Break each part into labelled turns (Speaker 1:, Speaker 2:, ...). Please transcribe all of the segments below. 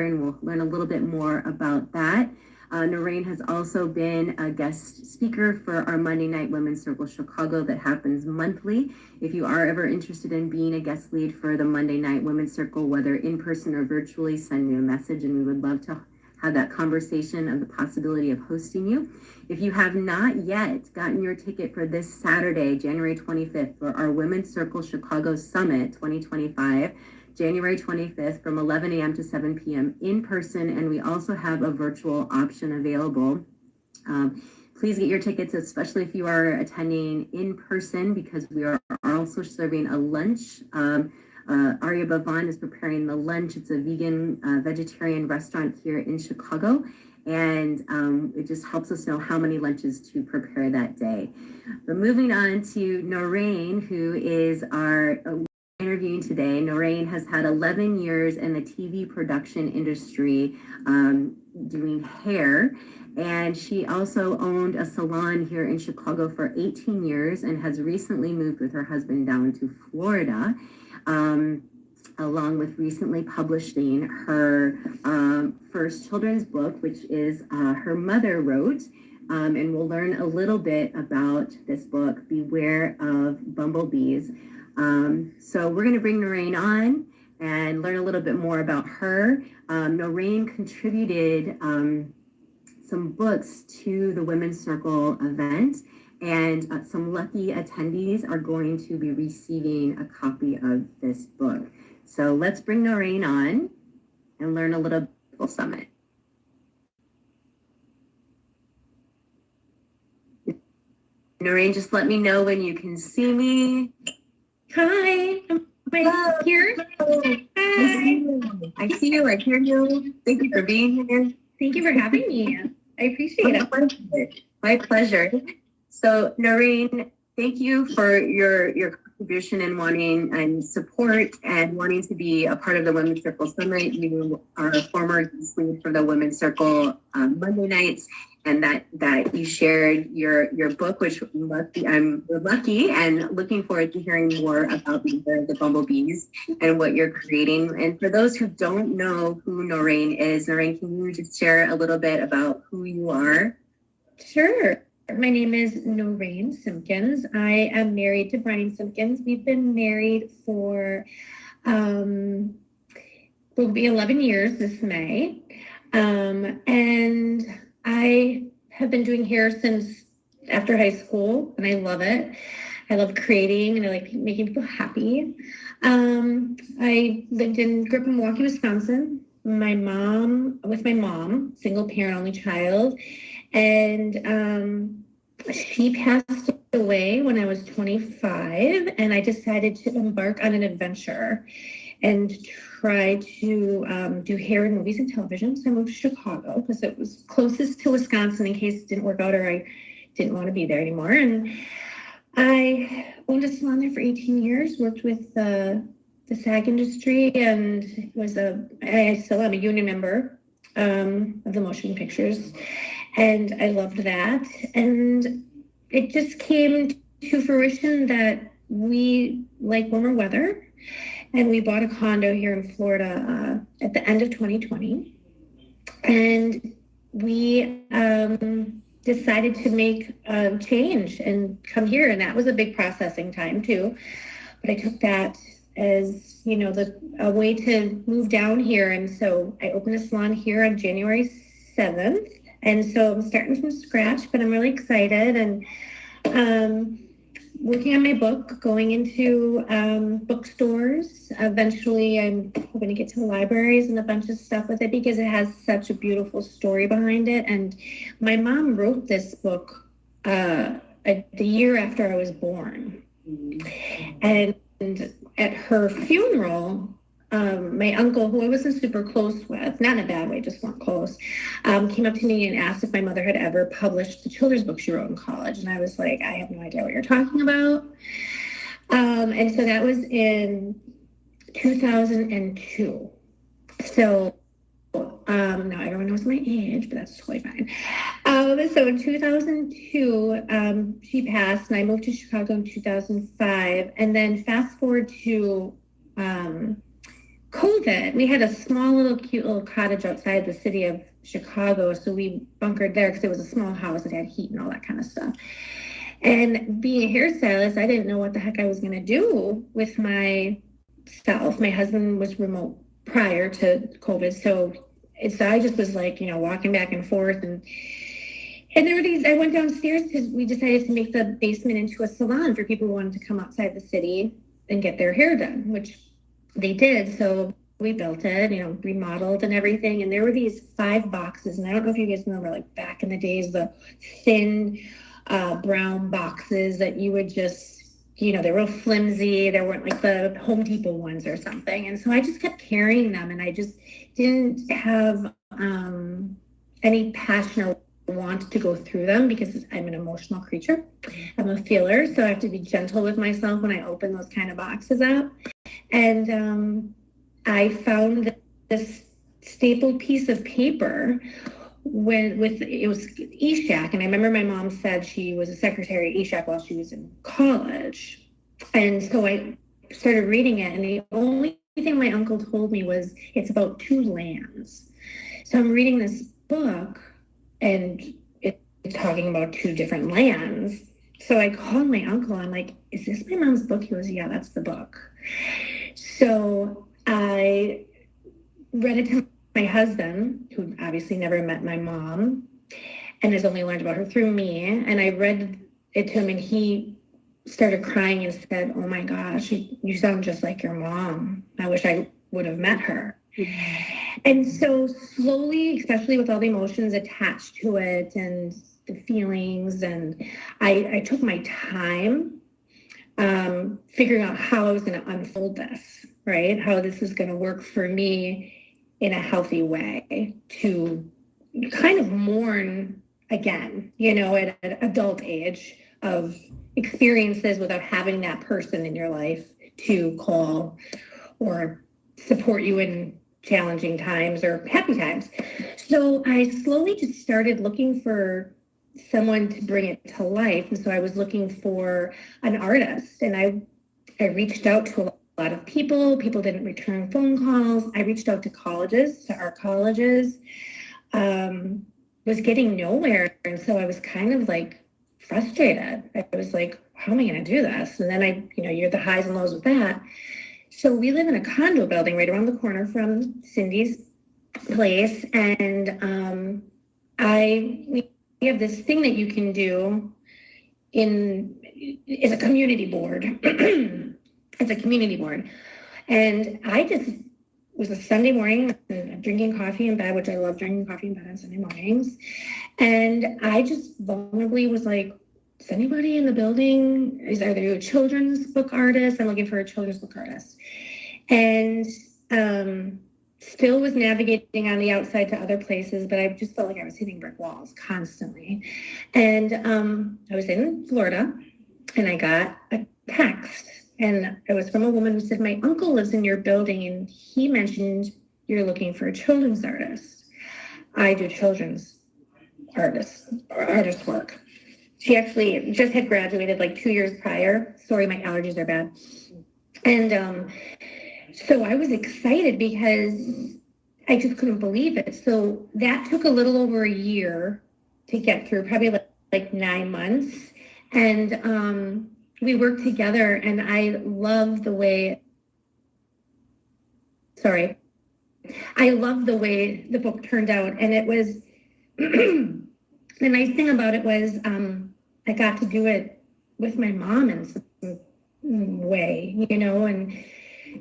Speaker 1: and we'll learn a little bit more about that. Norayne has also been a guest speaker for our Monday Night Women's Circle Chicago that happens monthly. If you are ever interested in being a guest lead for the Monday Night Women's Circle, whether in person or virtually, send me a message and we would love to have that conversation of the possibility of hosting you. If you have not yet gotten your ticket for this Saturday, January 25th, for our Women's Circle Chicago Summit 2025, January 25th from 11 a.m. to 7 p.m. in person, and we also have a virtual option available. Please get your tickets, especially if you are attending in person, because we are also serving a lunch. Arya Bhavan is preparing the lunch. It's a vegan, vegetarian restaurant here in Chicago, and it just helps us know how many lunches to prepare that day. But moving on to Norayne, who is our interviewing today. Norayne has had 11 years in the TV production industry doing hair, and she also owned a salon here in Chicago for 18 years and has recently moved with her husband down to Florida, along with recently publishing her first children's book, which is her mother wrote. And we'll learn a little bit about this book, Beware of Bumblebees. So we're going to bring Norayne on and learn a little bit more about her. Norayne contributed some books to the Women's Circle event, and some lucky attendees are going to be receiving a copy of this book. So let's bring Norayne on and learn a little bit about the summit. Norayne, just let me know when you can see me.
Speaker 2: Hi, am I here?
Speaker 1: Hi. I see you, I hear you. Thank you for being here.
Speaker 2: Thank you for having me. I appreciate it.
Speaker 1: My pleasure. So Norayne, thank you for your contribution and wanting and support and wanting to be a part of the Women's Circle Summit. You are a former guest lead for the Women's Circle Monday nights, and that you shared your book, which I'm lucky and looking forward to hearing more about the Bumblebees and what you're creating. And for those who don't know who Norayne is, Norayne, can you just share a little bit about who you are?
Speaker 2: Sure. My name is Norayne Simkins. I am married to Brian Simkins. We've been married for will be 11 years this May. And I have been doing hair since after high school, and I love it. I love creating, and I like making people happy. I grew up in Milwaukee, Wisconsin. With my mom, single parent, only child. And she passed away when I was 25, and I decided to embark on an adventure and try to do hair in movies and television. So I moved to Chicago because it was closest to Wisconsin in case it didn't work out or I didn't want to be there anymore. And I owned a salon there for 18 years, worked with the SAG industry, and I still am a union member of the motion pictures. And I loved that. And it just came to fruition that we like warmer weather. And we bought a condo here in Florida at the end of 2020. And we decided to make a change and come here. And that was a big processing time too. But I took that as, a way to move down here. And so I opened a salon here on January 7th. And so I'm starting from scratch, but I'm really excited and working on my book, going into bookstores. Eventually, I'm hoping to get to the libraries and a bunch of stuff with it because it has such a beautiful story behind it. And my mom wrote this book the year after I was born. And at her funeral, my uncle, who I wasn't super close with, not in a bad way, just weren't close, came up to me and asked if my mother had ever published the children's book she wrote in college. And I was like, I have no idea what you're talking about. And so that was in 2002. So now everyone knows my age, but that's totally fine. So in 2002, she passed, and I moved to Chicago in 2005. And then fast forward to COVID, we had a small little cute little cottage outside the city of Chicago. So we bunkered there because it was a small house. It had heat and all that kind of stuff. And being a hairstylist, I didn't know what the heck I was going to do with myself. My husband was remote prior to COVID. So I just was like, walking back and forth. And there were these, I went downstairs because we decided to make the basement into a salon for people who wanted to come outside the city and get their hair done, which they did. So we built it, remodeled and everything. And there were these 5 boxes. And I don't know if you guys remember, like back in the days, the thin brown boxes that you would just, they're real flimsy. They weren't like the Home Depot ones or something. And so I just kept carrying them. And I just didn't have any passion or want to go through them because I'm an emotional creature. I'm a feeler, so I have to be gentle with myself when I open those kind of boxes up. And I found this stapled piece of paper it was ESHAC, and I remember my mom said she was a secretary at ESHAC while she was in college. And so I started reading it, and the only thing my uncle told me was it's about 2 lands. So I'm reading this book, and it's talking about 2 different lands. So I called my uncle. I'm like, is this my mom's book? He goes, yeah, that's the book. So I read it to my husband, who obviously never met my mom and has only learned about her through me. And I read it to him, and he started crying and said, oh my gosh, you sound just like your mom. I wish I would have met her. And so slowly, especially with all the emotions attached to it and the feelings, and I took my time figuring out how I was going to unfold this, right? How this is going to work for me in a healthy way to kind of mourn again, at an adult age of experiences without having that person in your life to call or support you in challenging times or happy times. So I slowly just started looking for someone to bring it to life. And so I was looking for an artist, and I reached out to a lot of people. People didn't return phone calls. I reached out to colleges, to art colleges, was getting nowhere. And so I was kind of like frustrated. I was like, how am I going to do this? And then you're the highs and lows with that. So we live in a condo building right around the corner from Cindy's place. And we have this thing that you can do is a community board. It's a community board. And I just was a Sunday morning drinking coffee in bed, which I love drinking coffee in bed on Sunday mornings. And I just vulnerably was like, is anybody in the building? Are there a children's book artist? I'm looking for a children's book artist. And still was navigating on the outside to other places, but I just felt like I was hitting brick walls constantly. And I was in Florida, and I got a text, and it was from a woman who said, my uncle lives in your building, and he mentioned you're looking for a children's artist. I do children's artist work. She actually just had graduated like 2 years prior. Sorry, my allergies are bad. And so I was excited because I just couldn't believe it. So that took a little over a year to get through, probably like 9 months. And we worked together, and I love the way the book turned out. And it was, the nice thing about it was I got to do it with my mom in some way,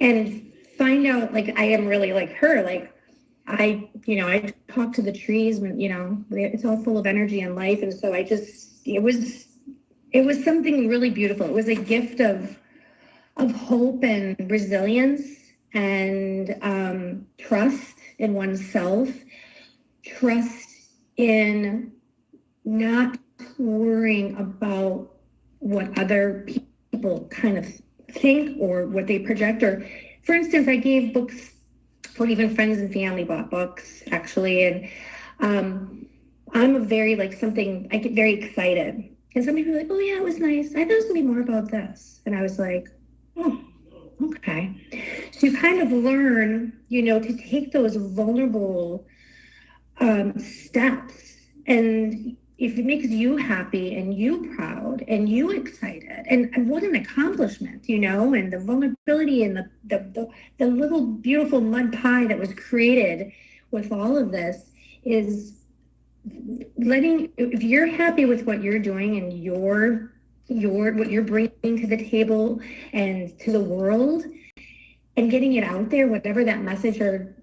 Speaker 2: and find out like I am really like her. Like I talk to the trees, and it's all full of energy and life. And so it was something really beautiful. It was a gift of hope and resilience and trust in oneself, trust in not worrying about what other people kind of think or what they project. Or, for instance, I gave books, or even friends and family bought books, actually. And I'm a very, I get very excited. And some people are like, oh, yeah, it was nice. I thought it was going to be more about this. And I was like, oh, Okay. So you kind of learn, to take those vulnerable steps. And if it makes you happy and you proud and you excited, and what an accomplishment, and the vulnerability and the little beautiful mud pie that was created with all of this is if you're happy with what you're doing and what you're bringing to the table and to the world and getting it out there, whatever that message or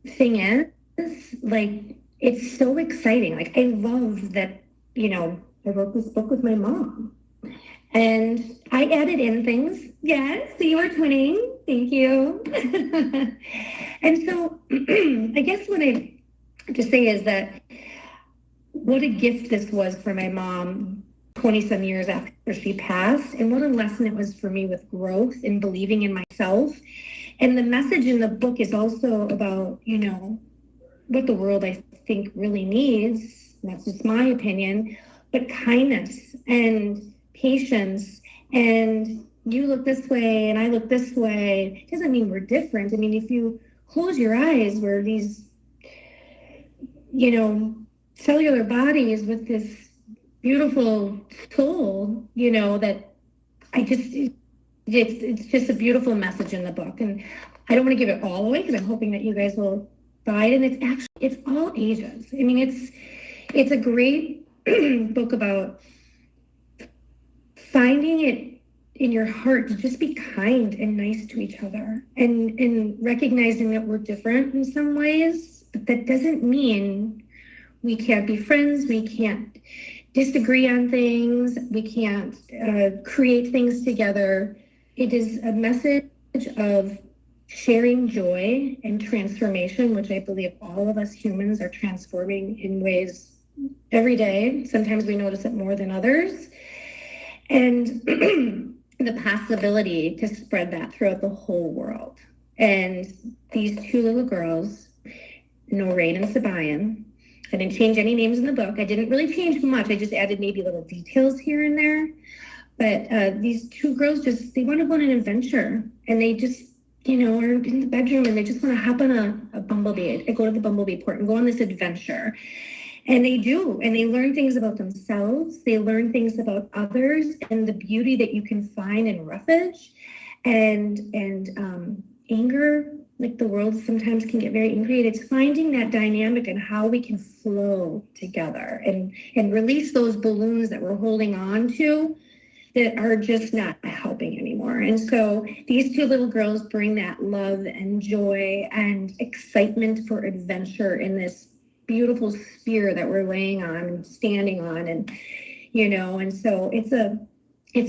Speaker 2: thing is, like, it's so exciting. Like, I love that, I wrote this book with my mom and I added in things. Yes, so you are twinning. Thank you. And so I guess what I just say is that what a gift this was for my mom 20 some years after she passed, and what a lesson it was for me with growth and believing in myself. And the message in the book is also about, what the world, I think, really needs. And that's just my opinion, but kindness and patience. And you look this way and I look this way. It doesn't mean we're different. I mean, if you close your eyes, we're these, cellular bodies with this beautiful soul, that it's just a beautiful message in the book. And I don't want to give it all away because I'm hoping that you guys will buy it. And it's all ages. I mean, it's a great book about finding it in your heart to just be kind and nice to each other, and recognizing that we're different in some ways, but that doesn't mean we can't be friends, we can't disagree on things, we can't create things together. It is a message of sharing joy and transformation, which I believe all of us humans are transforming in ways every day. Sometimes we notice it more than others. And the possibility to spread that throughout the whole world. And these two little girls, Norayne and Simkins, I didn't change any names in the book. I didn't really change much. I just added maybe little details here and there. But these two girls they want to go on an adventure. And they just, are in the bedroom and they just want to hop on a bumblebee and go to the Bumblebee port and go on this adventure. And they do. And they learn things about themselves. They learn things about others and the beauty that you can find in roughage and anger. Like, the world sometimes can get very angry. And it's finding that dynamic and how we can flow together and release those balloons that we're holding on to that are just not helping anymore. And so these two little girls bring that love and joy and excitement for adventure in this beautiful sphere that we're laying on and standing on. And, and so it's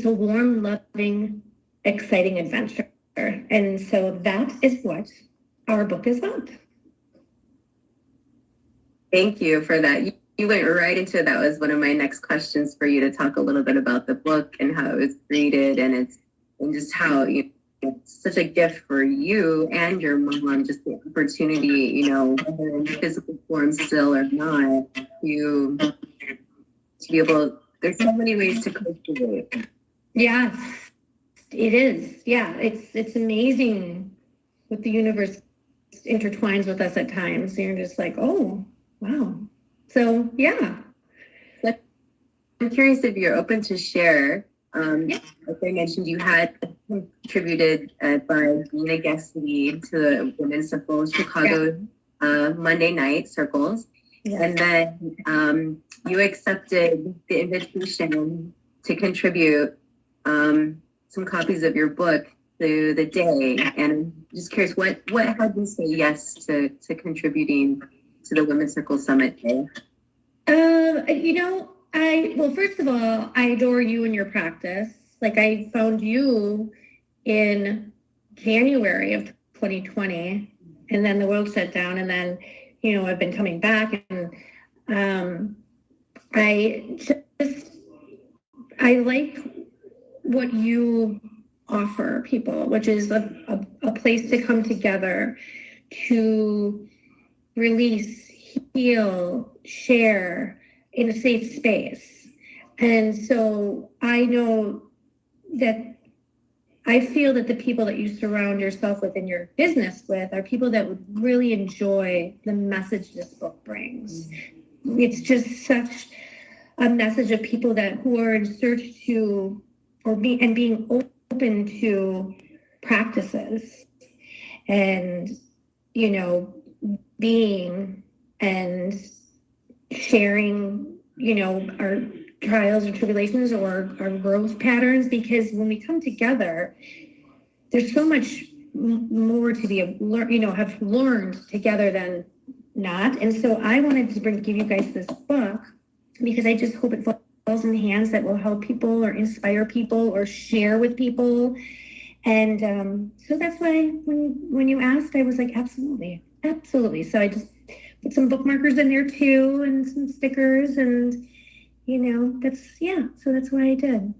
Speaker 2: a warm, loving, exciting adventure. And so that is what our book is about.
Speaker 1: Thank you for that. You went right into it. That was one of my next questions for you, to talk a little bit about the book and how it was created, and just how it's such a gift for you and your mom, just the opportunity, whether in physical form still or not, to be able. There's so many ways to cultivate.
Speaker 2: Yes, it is. Yeah, it's amazing what the universe intertwines with us at times. And you're just like, oh, wow. So, yeah.
Speaker 1: I'm curious if you're open to share.
Speaker 2: Yeah.
Speaker 1: As I mentioned, you had contributed by being a guest lead to the Women's Circle Chicago Monday night circles. Yes. And then you accepted the invitation to contribute some copies of your book to the day. And I'm just curious, what had you say yes to contributing to the Women's Circle Summit Day?
Speaker 2: Well, first of all, I adore you and your practice. Like, I found you in January of 2020, and then the world shut down, and then, I've been coming back, and I like what you offer people, which is a place to come together to release, heal, share in a safe space. And so I know that I feel that the people that you surround yourself with in your business with are people that would really enjoy the message this book brings. It's just such a message of people who are in search to, being open to practices and, being and sharing, our trials and tribulations or our growth patterns, because when we come together, there's so much more to be have learned together than not. And so I wanted to give you guys this book because I just hope it falls in hands that will help people or inspire people or share with people. And so that's why when you asked, I was like, absolutely. So I just put some bookmarkers in there too and some stickers, and so that's what I did.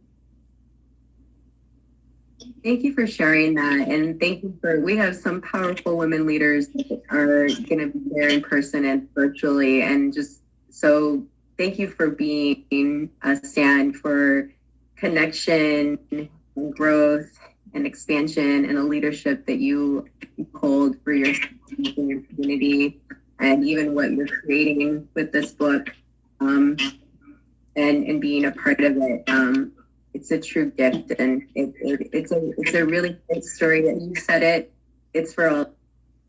Speaker 1: Thank you for sharing that. And thank you we have some powerful women leaders that are going to be there in person and virtually. And just so thank you for being a stand for connection and growth and expansion and a leadership that you hold for your community and even what you're creating with this book. And being a part of it, it's a true gift, and it's a really great story that you said it. It's for all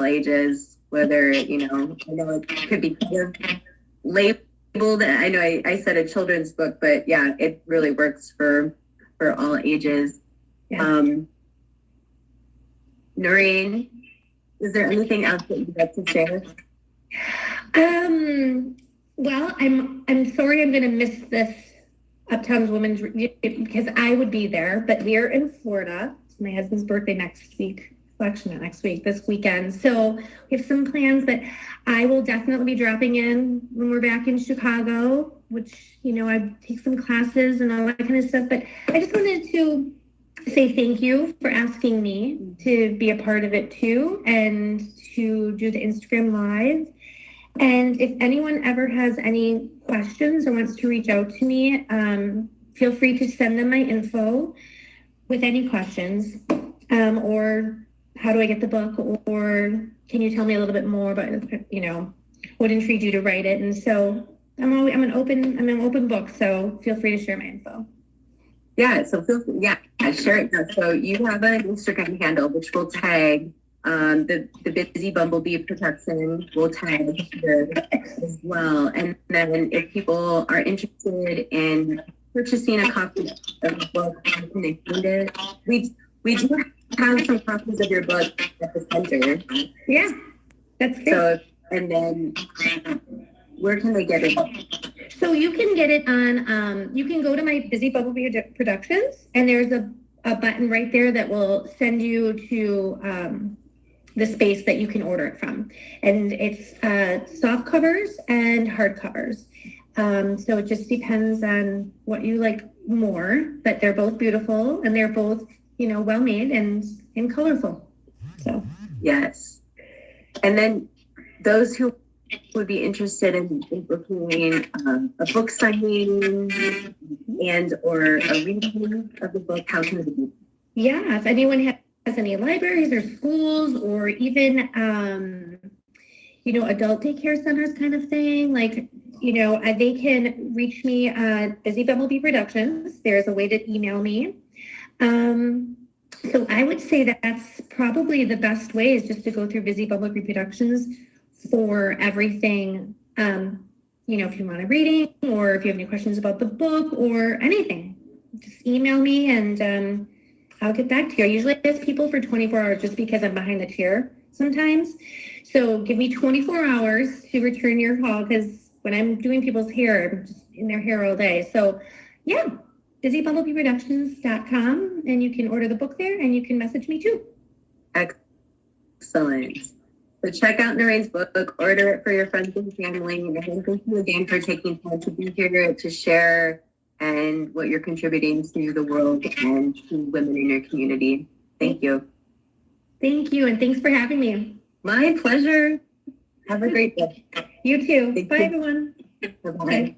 Speaker 1: ages, whether I know it could be kind of labeled. I know I said a children's book, but yeah, it really works for all ages. Yeah. Norayne, is there anything else that you'd like to share?
Speaker 2: Well, I'm sorry I'm going to miss this Uptown's Women's because I would be there, but we're in Florida. It's my husband's birthday next week. Well, actually not next week, this weekend. So we have some plans, but I will definitely be dropping in when we're back in Chicago, which, I take some classes and all that kind of stuff. But I just wanted to say thank you for asking me to be a part of it too and to do the Instagram Live. And if anyone ever has any questions or wants to reach out to me, feel free to send them my info with any questions, or how do I get the book, or can you tell me a little bit more about, what intrigued you to write it? And so I'm an open book, so feel free to share my info.
Speaker 1: Yeah, so share it. So you have an Instagram handle, which we'll tag. The busy Bumblebee Productions will tag here as well. And then if people are interested in purchasing a copy of the book, can they find it? We do have some copies of your book at the center.
Speaker 2: Yeah, that's great.
Speaker 1: So, and then where can they get it?
Speaker 2: So you can get it on, you can go to my Busy Bumblebee Productions, and there's a button right there that will send you to the space that you can order it from. And it's soft covers and hard covers. So it just depends on what you like more, but they're both beautiful and they're both, well made and colorful. So
Speaker 1: yes. And then those who would be interested in booking a book signing and or a reading of the book, how can they do?
Speaker 2: Yeah, if anyone has any libraries or schools or even adult daycare centers kind of thing, like they can reach me at Busy Bumblebee Productions. There's a way to email me. So I would say that's probably the best way, is just to go through Busy Bumblebee Productions for everything. If you want a reading or if you have any questions about the book or anything, just email me and I'll get back to you. I usually ask people for 24 hours just because I'm behind the chair sometimes. So give me 24 hours to return your call, because when I'm doing people's hair, I'm just in their hair all day. So yeah, busybumblebee.productions.com, and you can order the book there and you can message me too.
Speaker 1: Excellent. So check out Norayne's book, order it for your friends and family. And thank you again for taking time to be here to share and what you're contributing to the world and to women in your community. Thank you.
Speaker 2: Thank you, and thanks for having me.
Speaker 1: My pleasure. Have a great day.
Speaker 2: You too.
Speaker 1: Thank
Speaker 2: Bye,
Speaker 1: you.
Speaker 2: everyone.
Speaker 1: Bye-bye.
Speaker 2: Bye.